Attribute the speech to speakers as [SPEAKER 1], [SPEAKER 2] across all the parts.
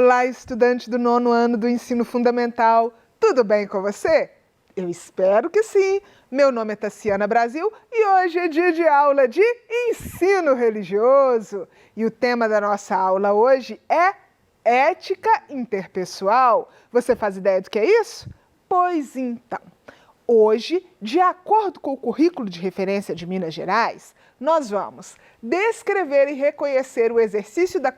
[SPEAKER 1] Olá, estudante do 9º ano do ensino fundamental. Tudo bem com você? Eu espero que sim. Meu nome é Tassiana Brasil e hoje é dia de aula de ensino religioso. E o tema da nossa aula hoje é ética interpessoal. Você faz ideia do que é isso? Pois então, hoje, de acordo com o currículo de referência de Minas Gerais, nós vamos descrever e reconhecer o exercício da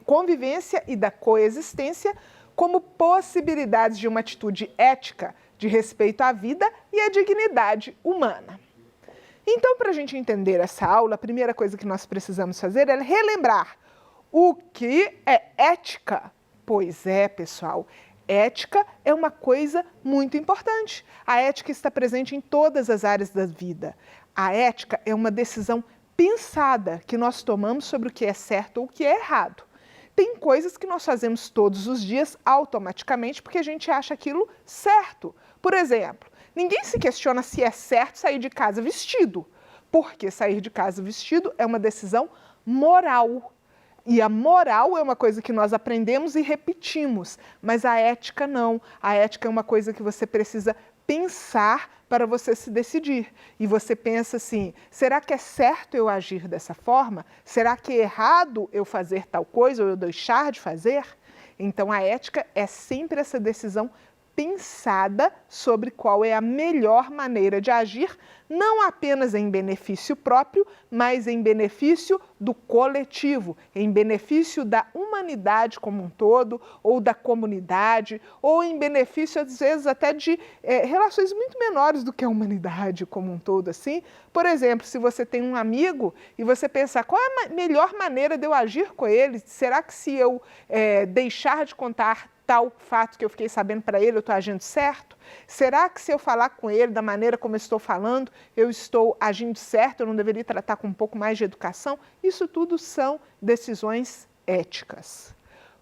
[SPEAKER 1] convivência e da coexistência como possibilidades de uma atitude ética de respeito à vida e à dignidade humana. Então, para a gente entender essa aula, a primeira coisa que nós precisamos fazer é relembrar o que é ética. Pois é, pessoal, ética é uma coisa muito importante. A ética está presente em todas as áreas da vida. A ética é uma decisão pensada que nós tomamos sobre o que é certo ou o que é errado. Tem coisas que nós fazemos todos os dias automaticamente porque a gente acha aquilo certo. Por exemplo, ninguém se questiona se é certo sair de casa vestido, porque sair de casa vestido é uma decisão moral. E a moral é uma coisa que nós aprendemos e repetimos, mas a ética não. A ética é uma coisa que você precisa pensar para você se decidir. E você pensa assim, será que é certo eu agir dessa forma? Será que é errado eu fazer tal coisa ou eu deixar de fazer? Então a ética é sempre essa decisão pensada sobre qual é a melhor maneira de agir, não apenas em benefício próprio, mas em benefício do coletivo, em benefício da humanidade como um todo, ou da comunidade, ou em benefício, às vezes, até de relações muito menores do que a humanidade como um todo, assim. Por exemplo, se você tem um amigo e você pensa, qual é a melhor maneira de eu agir com ele? Será que se eu deixar de contar tal fato que eu fiquei sabendo para ele, eu estou agindo certo? Será que se eu falar com ele da maneira como eu estou falando, eu estou agindo certo, eu não deveria tratar com um pouco mais de educação? Isso tudo são decisões éticas.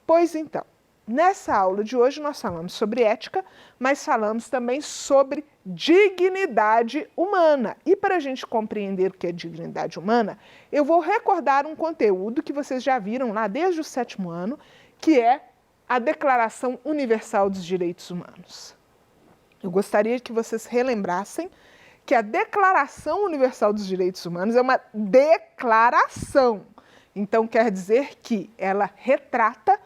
[SPEAKER 1] Pois então, nessa aula de hoje nós falamos sobre ética, mas falamos também sobre dignidade humana. E para a gente compreender o que é dignidade humana, eu vou recordar um conteúdo que vocês já viram lá desde o 7º ano, que é a Declaração Universal dos Direitos Humanos. Eu gostaria que vocês relembrassem que a Declaração Universal dos Direitos Humanos é uma declaração. Então, quer dizer que ela retrata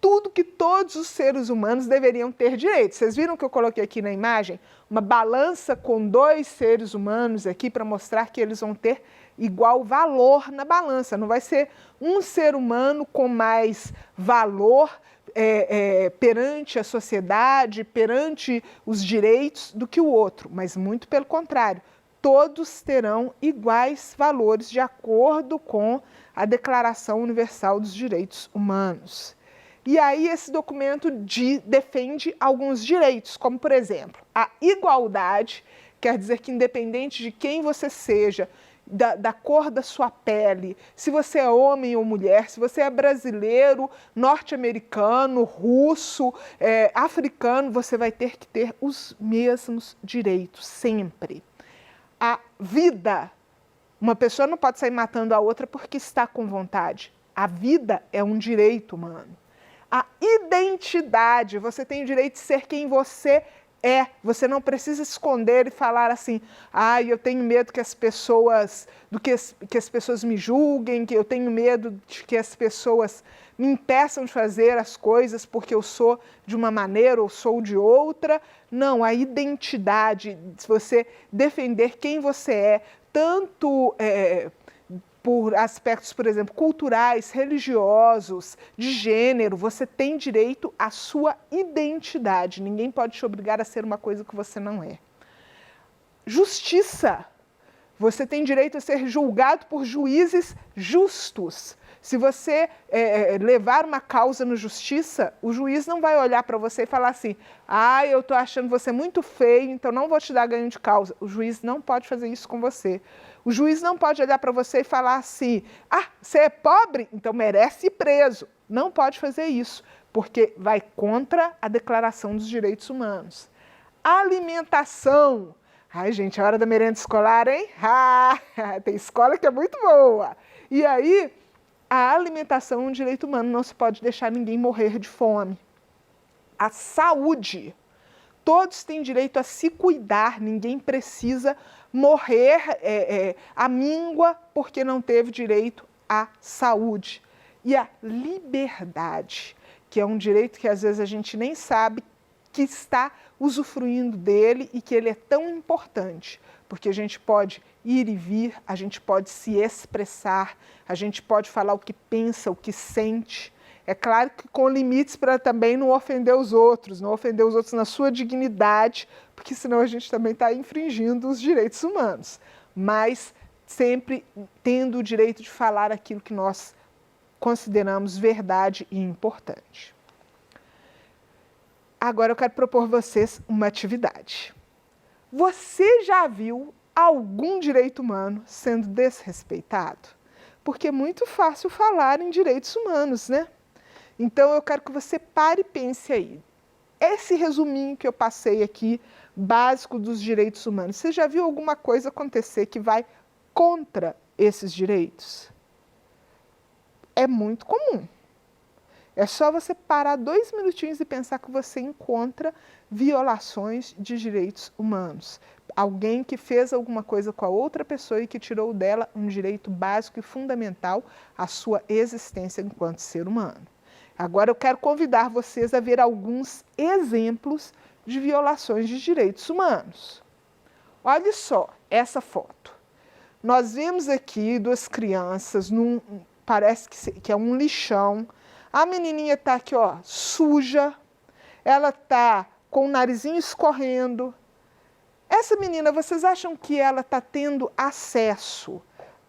[SPEAKER 1] tudo que todos os seres humanos deveriam ter direito. Vocês viram que eu coloquei aqui na imagem uma balança com 2 seres humanos aqui para mostrar que eles vão ter igual valor na balança. Não vai ser um ser humano com mais valor perante a sociedade, perante os direitos do que o outro, mas muito pelo contrário, todos terão iguais valores de acordo com a Declaração Universal dos Direitos Humanos. E aí esse documento defende alguns direitos, como por exemplo, a igualdade, quer dizer que independente de quem você seja, da cor da sua pele, se você é homem ou mulher, se você é brasileiro, norte-americano, russo, africano, você vai ter que ter os mesmos direitos, sempre. A vida, uma pessoa não pode sair matando a outra porque está com vontade. A vida é um direito humano. A identidade, você tem o direito de ser quem você é, você não precisa esconder e falar assim, eu tenho medo que as pessoas me julguem, que eu tenho medo de que as pessoas me impeçam de fazer as coisas porque eu sou de uma maneira ou sou de outra. Não, a identidade, você defender quem você é, tanto por aspectos, por exemplo, culturais, religiosos, de gênero, você tem direito à sua identidade. Ninguém pode te obrigar a ser uma coisa que você não é. Justiça. Você tem direito a ser julgado por juízes justos. Se você levar uma causa no justiça, o juiz não vai olhar para você e falar assim, eu estou achando você muito feio, então não vou te dar ganho de causa. O juiz não pode fazer isso com você. O juiz não pode olhar para você e falar assim, você é pobre, então merece ir preso. Não pode fazer isso, porque vai contra a Declaração dos Direitos Humanos. Alimentação. Ai, gente, a hora da merenda escolar, hein? Tem escola que é muito boa. E aí, A alimentação é um direito humano, não se pode deixar ninguém morrer de fome. A saúde. Todos têm direito a se cuidar, ninguém precisa morrer à míngua porque não teve direito à saúde. E a liberdade, que é um direito que às vezes a gente nem sabe que está usufruindo dele e que ele é tão importante, porque a gente pode ir e vir, a gente pode se expressar, a gente pode falar o que pensa, o que sente. É claro que com limites para também não ofender os outros, não ofender os outros na sua dignidade, porque senão a gente também está infringindo os direitos humanos. Mas sempre tendo o direito de falar aquilo que nós consideramos verdade e importante. Agora eu quero propor vocês uma atividade. Você já viu algum direito humano sendo desrespeitado? Porque é muito fácil falar em direitos humanos, né? Então eu quero que você pare e pense aí. Esse resuminho que eu passei aqui, básico dos direitos humanos, você já viu alguma coisa acontecer que vai contra esses direitos? É muito comum. É só você parar 2 minutinhos e pensar que você encontra violações de direitos humanos. Alguém que fez alguma coisa com a outra pessoa e que tirou dela um direito básico e fundamental à sua existência enquanto ser humano. Agora eu quero convidar vocês a ver alguns exemplos de violações de direitos humanos. Olha só essa foto. Nós vemos aqui 2 crianças, parece que é um lixão. A menininha está aqui, ó, suja, ela está com o narizinho escorrendo. Essa menina, vocês acham que ela está tendo acesso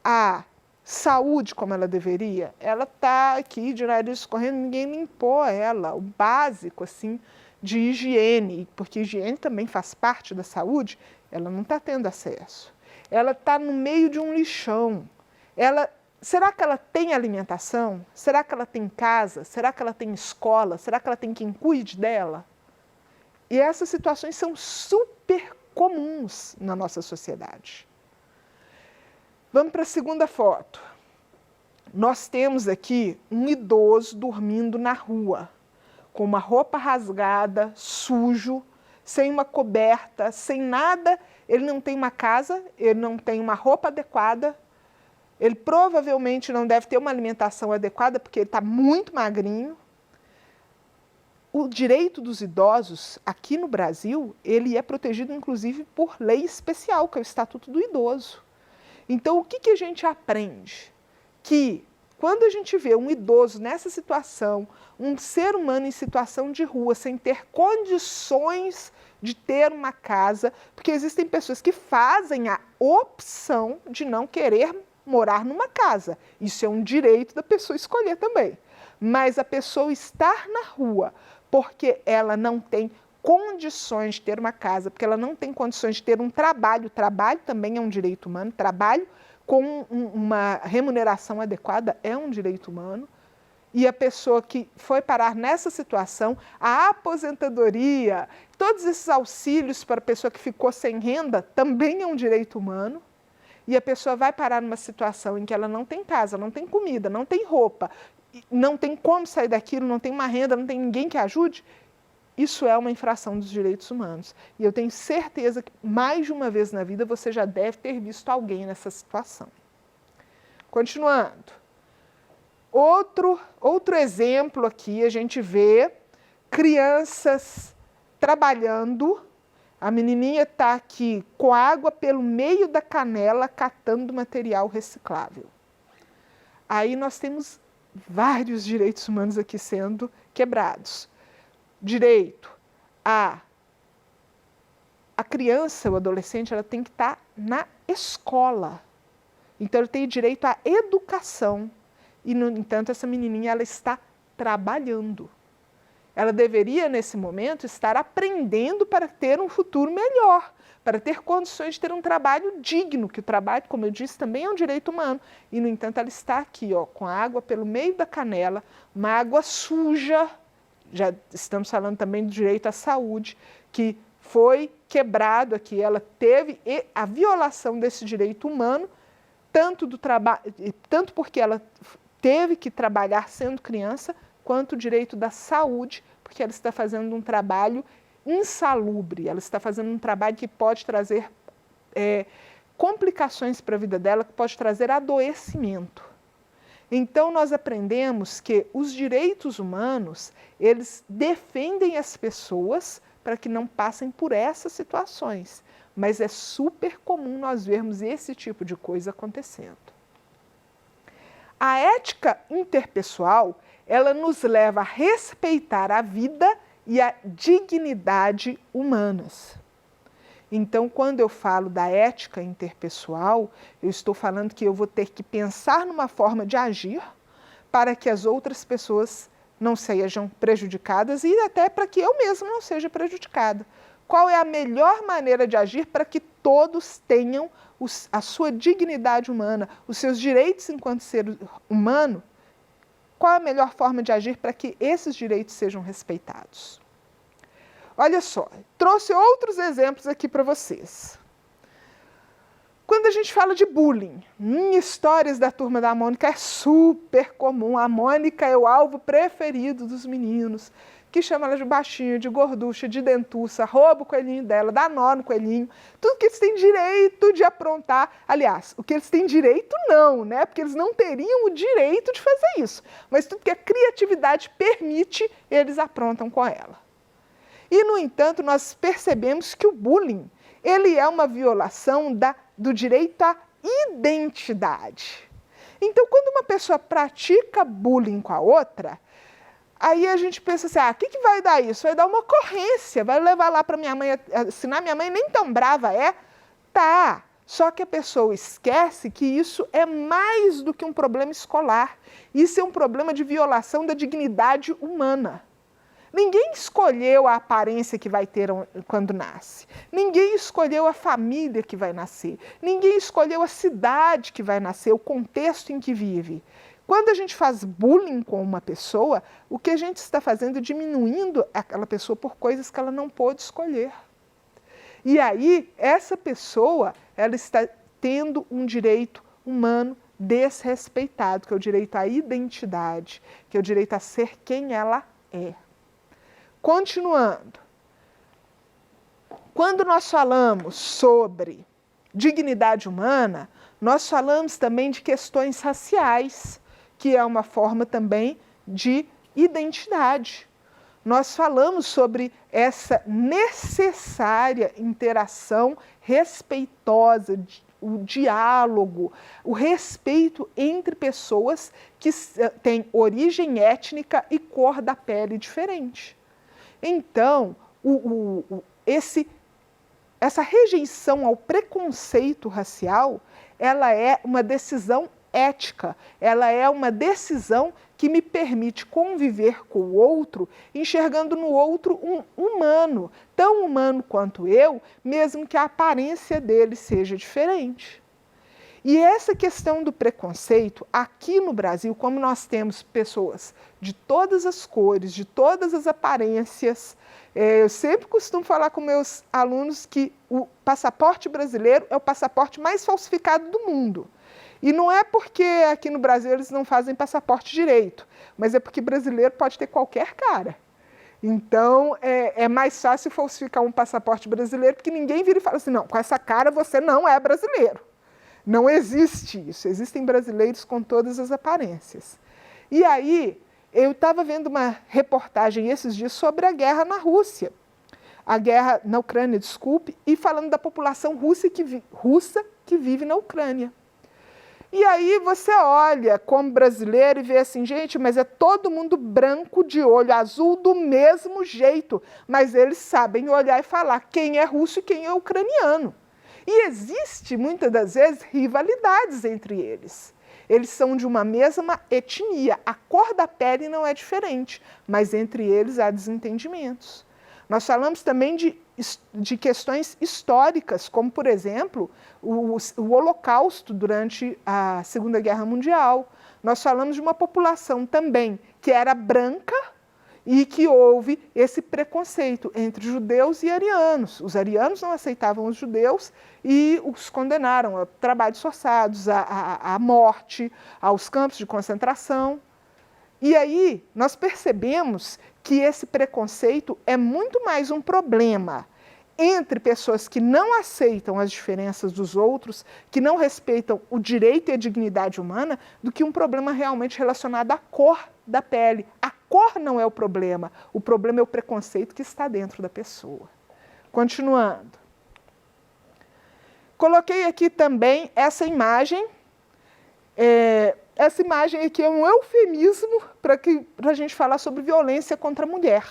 [SPEAKER 1] à saúde como ela deveria? Ela está aqui de nariz escorrendo, ninguém limpou ela, o básico assim de higiene, porque higiene também faz parte da saúde, ela não está tendo acesso. Ela está no meio de um lixão. Será que ela tem alimentação? Será que ela tem casa? Será que ela tem escola? Será que ela tem quem cuide dela? E essas situações são super comuns na nossa sociedade. Vamos para a segunda foto. Nós temos aqui um idoso dormindo na rua, com uma roupa rasgada, sujo, sem uma coberta, sem nada. Ele não tem uma casa, ele não tem uma roupa adequada. Ele provavelmente não deve ter uma alimentação adequada, porque ele está muito magrinho. O direito dos idosos, aqui no Brasil, ele é protegido, inclusive, por lei especial, que é o Estatuto do Idoso. Então, o que a gente aprende? Que quando a gente vê um idoso nessa situação, um ser humano em situação de rua, sem ter condições de ter uma casa, porque existem pessoas que fazem a opção de não querer morar numa casa. Isso é um direito da pessoa escolher também. Mas a pessoa estar na rua porque ela não tem condições de ter uma casa, porque ela não tem condições de ter um trabalho, trabalho também é um direito humano, trabalho com uma remuneração adequada é um direito humano, e a pessoa que foi parar nessa situação, a aposentadoria, todos esses auxílios para a pessoa que ficou sem renda também é um direito humano. E a pessoa vai parar numa situação em que ela não tem casa, não tem comida, não tem roupa, não tem como sair daquilo, não tem uma renda, não tem ninguém que ajude, isso é uma infração dos direitos humanos. E eu tenho certeza que mais de uma vez na vida você já deve ter visto alguém nessa situação. Continuando. Outro exemplo aqui, a gente vê crianças trabalhando. A menininha está aqui com água pelo meio da canela, catando material reciclável. Aí nós temos vários direitos humanos aqui sendo quebrados. Direito a criança, o adolescente, ela tem que estar na escola. Então, ele tem direito à educação. E, no entanto, essa menininha ela está trabalhando. Ela deveria, nesse momento, estar aprendendo para ter um futuro melhor, para ter condições de ter um trabalho digno, que o trabalho, como eu disse, também é um direito humano. E, no entanto, ela está aqui, ó, com a água pelo meio da canela, uma água suja. Já estamos falando também do direito à saúde, que foi quebrado aqui. Ela teve a violação desse direito humano, tanto porque ela teve que trabalhar sendo criança, quanto o direito da saúde, porque ela está fazendo um trabalho insalubre, ela está fazendo um trabalho que pode trazer complicações para a vida dela, que pode trazer adoecimento. Então, nós aprendemos que os direitos humanos, eles defendem as pessoas para que não passem por essas situações. Mas é super comum nós vermos esse tipo de coisa acontecendo. A ética interpessoal, ela nos leva a respeitar a vida e a dignidade humanas. Então, quando eu falo da ética interpessoal, eu estou falando que eu vou ter que pensar numa forma de agir para que as outras pessoas não sejam prejudicadas e até para que eu mesma não seja prejudicada. Qual é a melhor maneira de agir para que todos tenham a sua dignidade humana, os seus direitos enquanto ser humano? Qual é a melhor forma de agir para que esses direitos sejam respeitados? Olha só, trouxe outros exemplos aqui para vocês. Quando a gente fala de bullying, em histórias da Turma da Mônica é super comum. A Mônica é o alvo preferido dos meninos, que chama ela de baixinha, de gorducha, de dentuça, rouba o coelhinho dela, dá nó no coelhinho. Tudo que eles têm direito de aprontar. Aliás, o que eles têm direito não, né? Porque eles não teriam o direito de fazer isso. Mas tudo que a criatividade permite, eles aprontam com ela. E, no entanto, nós percebemos que o bullying, ele é uma violação do direito à identidade. Então, quando uma pessoa pratica bullying com a outra, aí a gente pensa assim, o que vai dar isso? Vai dar uma ocorrência, vai levar lá para minha mãe assinar, minha mãe nem tão brava é. Tá, só que a pessoa esquece que isso é mais do que um problema escolar. Isso é um problema de violação da dignidade humana. Ninguém escolheu a aparência que vai ter quando nasce. Ninguém escolheu a família que vai nascer. Ninguém escolheu a cidade que vai nascer, o contexto em que vive. Quando a gente faz bullying com uma pessoa, o que a gente está fazendo é diminuindo aquela pessoa por coisas que ela não pôde escolher. E aí, essa pessoa, ela está tendo um direito humano desrespeitado, que é o direito à identidade, que é o direito a ser quem ela é. Continuando, quando nós falamos sobre dignidade humana, nós falamos também de questões raciais, que é uma forma também de identidade. Nós falamos sobre essa necessária interação respeitosa, o diálogo, o respeito entre pessoas que têm origem étnica e cor da pele diferente. Então, essa rejeição ao preconceito racial, ela é uma decisão ética, ela é uma decisão que me permite conviver com o outro, enxergando no outro um humano, tão humano quanto eu, mesmo que a aparência dele seja diferente. E essa questão do preconceito, aqui no Brasil, como nós temos pessoas de todas as cores, de todas as aparências, eu sempre costumo falar com meus alunos que o passaporte brasileiro é o passaporte mais falsificado do mundo. E não é porque aqui no Brasil eles não fazem passaporte direito, mas é porque brasileiro pode ter qualquer cara. Então, é mais fácil falsificar um passaporte brasileiro, porque ninguém vira e fala assim, não, com essa cara você não é brasileiro. Não existe isso, existem brasileiros com todas as aparências. E aí, eu estava vendo uma reportagem esses dias sobre a guerra na Rússia, a guerra na Ucrânia, desculpe, e falando da população russa que vive na Ucrânia. E aí você olha como brasileiro e vê assim, gente, mas é todo mundo branco de olho azul do mesmo jeito, mas eles sabem olhar e falar quem é russo e quem é ucraniano. E existe, muitas das vezes, rivalidades entre eles. Eles são de uma mesma etnia, a cor da pele não é diferente, mas entre eles há desentendimentos. Nós falamos também de questões históricas, como, por exemplo, o Holocausto durante a Segunda Guerra Mundial. Nós falamos de uma população também que era branca e que houve esse preconceito entre judeus e arianos. Os arianos não aceitavam os judeus e os condenaram a trabalhos forçados, à morte, aos campos de concentração. E aí nós percebemos que esse preconceito é muito mais um problema entre pessoas que não aceitam as diferenças dos outros, que não respeitam o direito e a dignidade humana, do que um problema realmente relacionado à cor da pele. A cor não é o problema é o preconceito que está dentro da pessoa. Continuando. Coloquei aqui também essa imagem. Essa imagem aqui é um eufemismo para a gente falar sobre violência contra a mulher.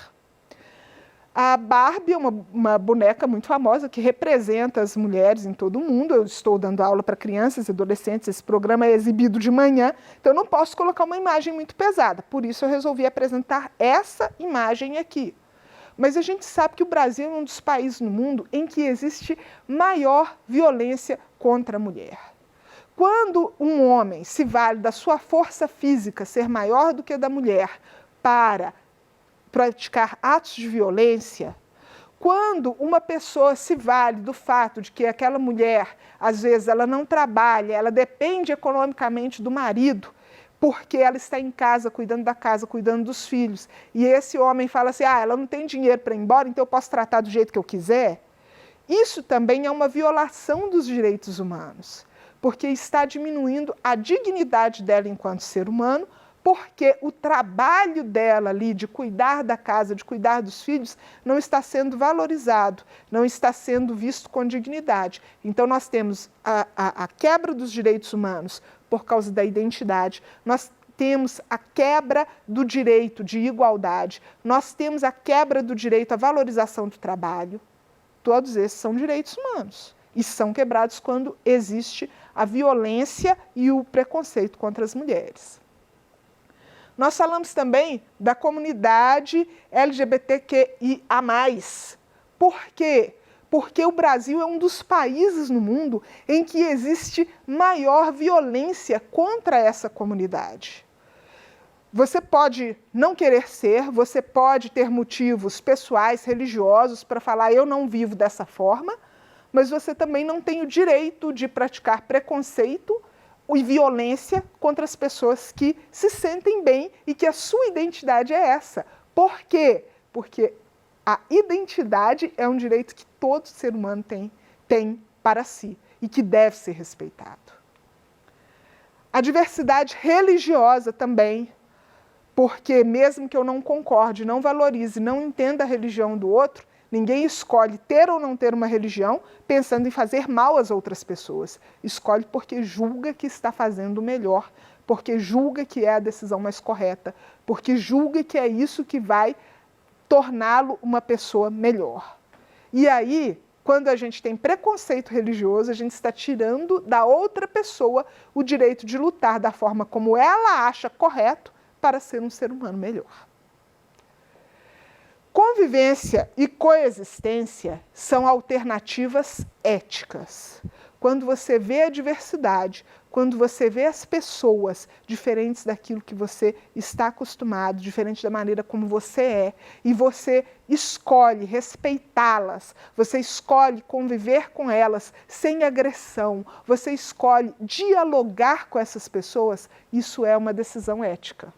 [SPEAKER 1] A Barbie é uma boneca muito famosa que representa as mulheres em todo o mundo. Eu estou dando aula para crianças e adolescentes, esse programa é exibido de manhã, então eu não posso colocar uma imagem muito pesada. Por isso eu resolvi apresentar essa imagem aqui. Mas a gente sabe que o Brasil é um dos países no mundo em que existe maior violência contra a mulher. Quando um homem se vale da sua força física ser maior do que a da mulher para praticar atos de violência, quando uma pessoa se vale do fato de que aquela mulher, às vezes, ela não trabalha, ela depende economicamente do marido, porque ela está em casa, cuidando da casa, cuidando dos filhos, e esse homem fala assim, ela não tem dinheiro para ir embora, então eu posso tratar do jeito que eu quiser, isso também é uma violação dos direitos humanos, porque está diminuindo a dignidade dela enquanto ser humano, porque o trabalho dela ali de cuidar da casa, de cuidar dos filhos, não está sendo valorizado, não está sendo visto com dignidade. Então nós temos a quebra dos direitos humanos por causa da identidade, nós temos a quebra do direito de igualdade, nós temos a quebra do direito à valorização do trabalho. Todos esses são direitos humanos e são quebrados quando existe a violência e o preconceito contra as mulheres. Nós falamos também da comunidade LGBTQIA+. Por quê? Porque o Brasil é um dos países no mundo em que existe maior violência contra essa comunidade. Você pode não querer ser, você pode ter motivos pessoais, religiosos, para falar eu não vivo dessa forma, mas você também não tem o direito de praticar preconceito e violência contra as pessoas que se sentem bem e que a sua identidade é essa. Por quê? Porque a identidade é um direito que todo ser humano tem para si e que deve ser respeitado. A diversidade religiosa também, porque mesmo que eu não concorde, não valorize, não entenda a religião do outro, ninguém escolhe ter ou não ter uma religião pensando em fazer mal às outras pessoas. Escolhe porque julga que está fazendo o melhor, porque julga que é a decisão mais correta, porque julga que é isso que vai torná-lo uma pessoa melhor. E aí, quando a gente tem preconceito religioso, a gente está tirando da outra pessoa o direito de lutar da forma como ela acha correto para ser um ser humano melhor. Convivência e coexistência são alternativas éticas. Quando você vê a diversidade, quando você vê as pessoas diferentes daquilo que você está acostumado, diferente da maneira como você é, e você escolhe respeitá-las, você escolhe conviver com elas sem agressão, você escolhe dialogar com essas pessoas, isso é uma decisão ética.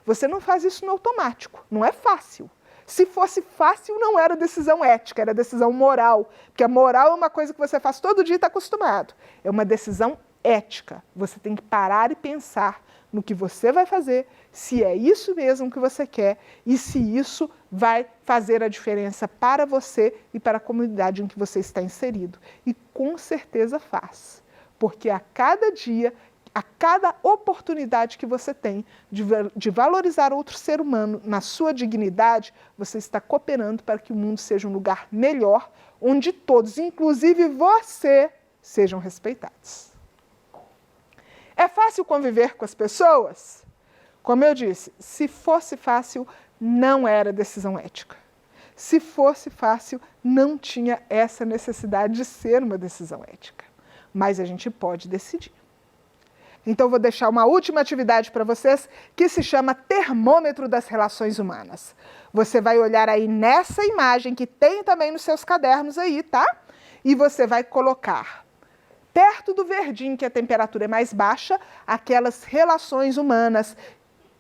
[SPEAKER 1] Você não faz isso no automático, não é fácil. Se fosse fácil, não era decisão ética, era decisão moral. Porque a moral é uma coisa que você faz todo dia e está acostumado. É uma decisão ética. Você tem que parar e pensar no que você vai fazer, se é isso mesmo que você quer e se isso vai fazer a diferença para você e para a comunidade em que você está inserido. E com certeza faz. Porque a cada dia, a cada oportunidade que você tem de valorizar outro ser humano na sua dignidade, você está cooperando para que o mundo seja um lugar melhor, onde todos, inclusive você, sejam respeitados. É fácil conviver com as pessoas? Como eu disse, se fosse fácil, não era decisão ética. Se fosse fácil, não tinha essa necessidade de ser uma decisão ética. Mas a gente pode decidir. Então, eu vou deixar uma última atividade para vocês que se chama Termômetro das Relações Humanas. Você vai olhar aí nessa imagem que tem também nos seus cadernos aí, tá? E você vai colocar perto do verdinho, que a temperatura é mais baixa, aquelas relações humanas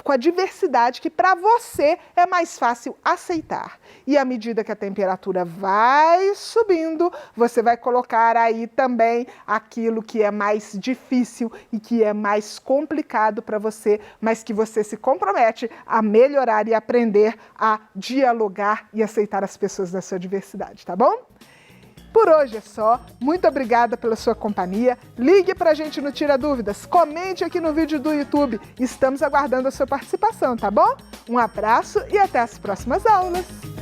[SPEAKER 1] com a diversidade que para você é mais fácil aceitar. E à medida que a temperatura vai subindo, você vai colocar aí também aquilo que é mais difícil e que é mais complicado para você, mas que você se compromete a melhorar e aprender a dialogar e aceitar as pessoas da sua diversidade, tá bom? Por hoje é só. Muito obrigada pela sua companhia. Ligue pra gente no Tira Dúvidas. Comente aqui no vídeo do YouTube. Estamos aguardando a sua participação, tá bom? Um abraço e até as próximas aulas.